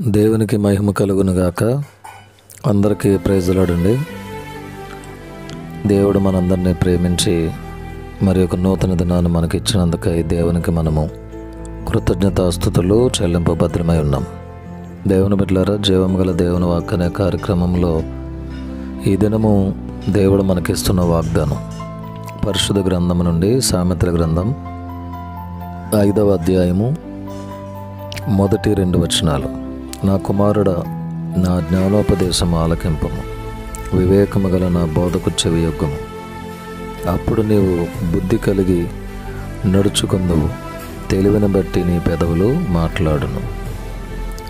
దేవునికి మహిమ కలుగునుగాక. అందరికీ ప్రైజ్ లార్డ్ అండి. దేవుడు మనందరినీ ప్రేమించి మరి ఒక నూతన దినాన్ని మనకి ఇచ్చినందుకై దేవునికి మనము కృతజ్ఞతాస్తుతులు చెల్లింపబద్ధమై ఉన్నాం. దేవుని బిడ్డలారా, జీవం గల దేవుని వాక్కు అనే కార్యక్రమంలో ఈ దినము దేవుడు మనకిస్తున్న వాగ్దానం పరిశుద్ధ గ్రంథం నుండి సామెతల గ్రంథం 5వ అధ్యాయము మొదటి 2 వచనాలు. నా కుమారుడా, నా జ్ఞానోపదేశం ఆలకింపము, వివేకము గల నా బోధకు చెవియొగ్గుము. అప్పుడు నీవు బుద్ధి కలిగి నడుచుకుందువు, తెలివిని బట్టి నీ పెదవులు మాట్లాడును.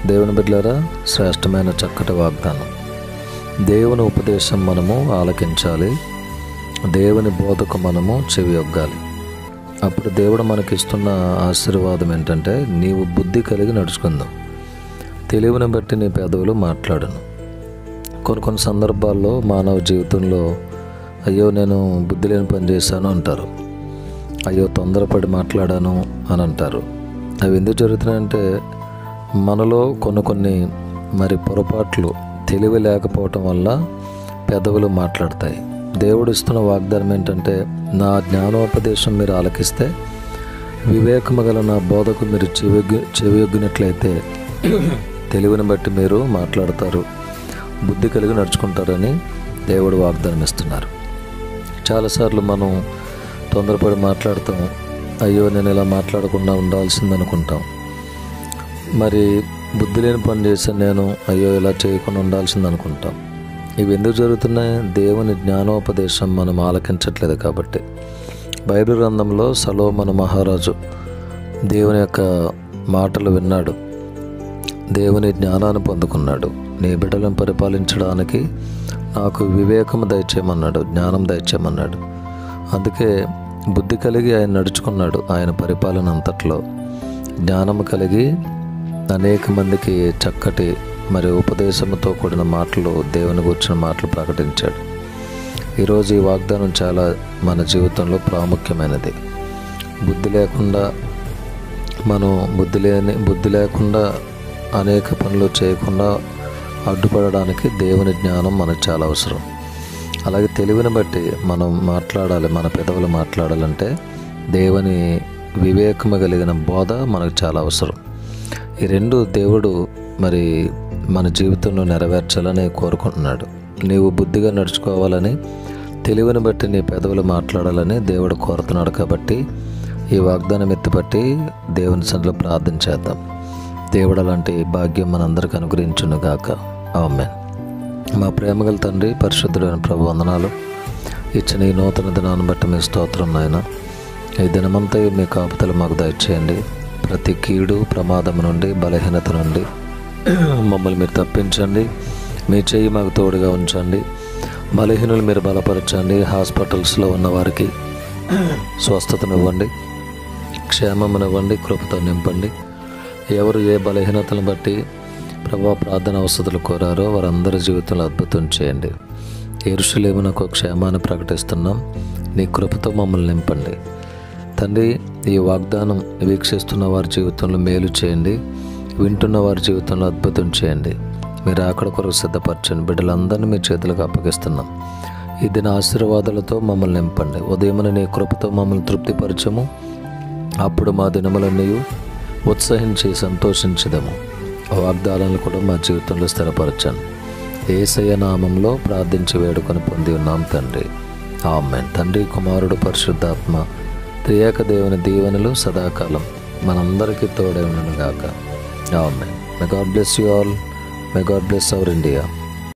దేవుని బిడ్డలారా, శ్రేష్టమైన చక్కటి వాగ్దానం. దేవుని ఉపదేశం మనము ఆలకించాలి, దేవుని బోధకు మనము చెవియొగ్గాలి. అప్పుడు దేవుడు మనకిస్తున్న ఆశీర్వాదం ఏంటంటే, నీవు బుద్ధి కలిగి నడుచుకుందావు, తెలివిని బట్టి నీ పెదవులు మాట్లాడను. కొన్ని సందర్భాల్లో మానవ జీవితంలో అయ్యో నేను బుద్ధి లేని పని చేశాను అంటారు, అయ్యో తొందరపడి మాట్లాడాను అని అంటారు. అవి ఎందుకు జరుగుతున్నాయంటే మనలో కొన్ని మరి పొరపాట్లు, తెలివి లేకపోవటం వల్ల పెదవులు మాట్లాడతాయి. దేవుడు ఇస్తున్న వాగ్దానం ఏంటంటే, నా జ్ఞానోపదేశం మీరు ఆలకిస్తే, వివేకము గల నా బోధకు మీరు చెవియొగ్గినట్లయితే తెలివిని బట్టి మీరు మాట్లాడతారు, బుద్ధి కలిగి నడుచుకుంటారని దేవుడు వాగ్దానం ఇస్తున్నారు. చాలాసార్లు మనం తొందరపడి మాట్లాడతాం, అయ్యో నేను ఇలా మాట్లాడకుండా ఉండాల్సిందనుకుంటాం. మరి బుద్ధి లేని పని చేశాను నేను, అయ్యో ఇలా చేయకుండా ఉండాల్సిందనుకుంటాం. ఇవి ఎందుకు జరుగుతున్నాయి? దేవుని జ్ఞానోపదేశం మనం ఆలకించట్లేదు కాబట్టి. బైబిల్ గ్రంథంలో సొలొమోను మహారాజు దేవుని యొక్క మాటలు విన్నాడు, దేవుని జ్ఞానాన్ని పొందుకున్నాడు. నీ బిడ్డలను పరిపాలించడానికి నాకు వివేకము దయచేయమన్నాడు, జ్ఞానం దయచేయమన్నాడు. అందుకే బుద్ధి కలిగి ఆయన నడుచుకున్నాడు. ఆయన పరిపాలన అంతట్లో జ్ఞానము కలిగి అనేక మందికి చక్కటి మరి ఉపదేశంతో కూడిన మాటలు, దేవుని గురించిన మాటలు ప్రకటించాడు. ఈరోజు ఈ వాగ్దానం చాలా మన జీవితంలో ప్రాముఖ్యమైనది. బుద్ధి లేకుండా మనం బుద్ధి లేకుండా అనేక పనులు చేయకుండా అడ్డుపడడానికి దేవుని జ్ఞానం మనకు చాలా అవసరం. అలాగే తెలివిని బట్టి మనం మాట్లాడాలి, మన పెదవులు మాట్లాడాలంటే దేవుని వివేకము కలిగిన బోధ మనకు చాలా అవసరం. ఈ రెండు దేవుడు మరి మన జీవితంలో నెరవేర్చాలని కోరుకుంటున్నాడు. నీవు బుద్ధిగా నడుచుకోవాలని, తెలివిని బట్టి నీ పెదవులు మాట్లాడాలని దేవుడు కోరుతున్నాడు. కాబట్టి ఈ వాగ్దానం ఎత్తిపట్టి దేవుని సన్నిధిలో ప్రార్థన చేద్దాం. దేవుడు అలాంటి భాగ్యం మనందరికీ అనుగ్రహించునుగాక. ఆమేన్. మా ప్రేమగల తండ్రి, పరిశుద్ధుడైన ప్రభు, వందనాలు. ఇచ్చిన ఈ నూతన దినాన్ని బట్టి మీ స్తోత్రం నాయన. ఈ దినమంతా మీ కాపుదలు మాకు దయచేయండి. ప్రతి కీడు, ప్రమాదం నుండి, బలహీనత నుండి మమ్మల్ని మీరు తప్పించండి. మీ చెయ్యి మాకు తోడుగా ఉంచండి. బలహీనులు మీరు బలపరచండి. హాస్పిటల్స్లో ఉన్న వారికి స్వస్థతనివ్వండి, క్షేమమునివ్వండి, కృపతో నింపండి. ఎవరు ఏ బలహీనతలను బట్టి ప్రభా ప్రార్థన అవసరాలు కోరారో వారందరి జీవితంలో అద్భుతం చేయండి. యెరూషలేమునకు క్షేమాన్ని ప్రకటిస్తున్నాం. నీ కృపతో మమ్మల్ని నింపండి తండ్రి. ఈ వాగ్దానం వీక్షిస్తున్న వారి జీవితంలో మేలు చేయండి, వింటున్న వారి జీవితంలో అద్భుతం చేయండి. మీరు అక్కడ కొరకు సిద్ధపరచండి. బిడ్డలందరినీ మీ చేతులకు అప్పగిస్తున్నాం. ఈ దిన ఆశీర్వాదాలతో మమ్మల్ని నింపండి. ఉదయమున నీ కృపతో మమ్మల్ని తృప్తిపరచము. అప్పుడు మా దినములన్నీ ఉత్సహించి సంతోషించదము. వాగ్దానాలను కూడా మా జీవితంలో స్థిరపరచండి. యేసయ్య నామంలో ప్రార్థించి వేడుకొని పొంది ఉన్నాం తండ్రి. ఆమేన్. తండ్రి, కుమారుడు, పరిశుద్ధాత్మ త్రియేక దేవుని దీవెనలు సదాకాలం మనందరికీ తోడై ఉండును గాక. Amen. May God bless you all. May God bless our India.